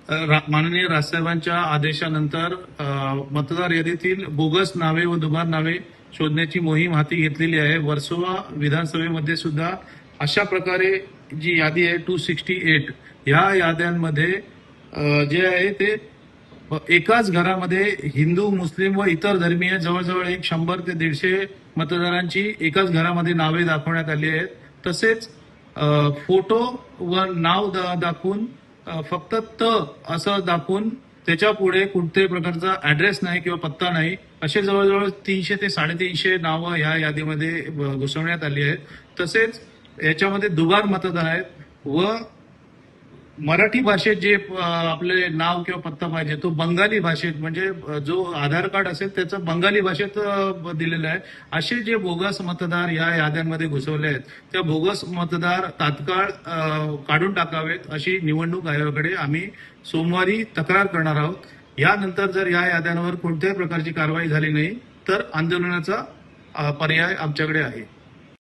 माननीय राजसाहेबांच्या आदेशानंतर मतदार यादीतील बोगस नावे व दुबार नावे शोधण्याची मोहीम हाती घेतलेली आहे। वर्सोवा विधानसभेमध्ये सुद्धा अशा प्रकारे जी यादी आहे 268 ह्या याद्यांमध्ये जे आहे ते एकाच घरामध्ये हिंदू, मुस्लिम व इतर धर्मीय जवळजवळ 100 ते 150 मतदारांची एकाच घरामध्ये नावे दाखवण्यात आली आहेत। तसेच फोटो व नाव दाखवून फक्त असं दाखवून त्याच्या पुढे कोणत्याही प्रकारचा ऍड्रेस नाही किंवा पत्ता नाही, असे जवळजवळ 300 ते 350 नावं या यादीमध्ये घुसवण्यात आली आहेत। तसेच याच्यामध्ये दुबार मतदार आहेत व मराठी भाषेत जे आपले नाव किंवा पत्ता पाहिजे तो बंगाली भाषेत, म्हणजे जो आधार कार्ड असेल त्याचं बंगाली भाषेत दिलेलं आहे। असे जे बोगस मतदार या याद्यांमध्ये घुसवले आहेत त्या बोगस मतदार तात्काळ काढून टाकावेत अशी निवडणूक आयोगाकडे आम्ही सोमवारी तक्रार करणार आहोत। यानंतर जर या याद्यांवर कोणत्याही प्रकारची कारवाई झाली नाही तर आंदोलनाचा पर्याय आमच्याकडे आहे।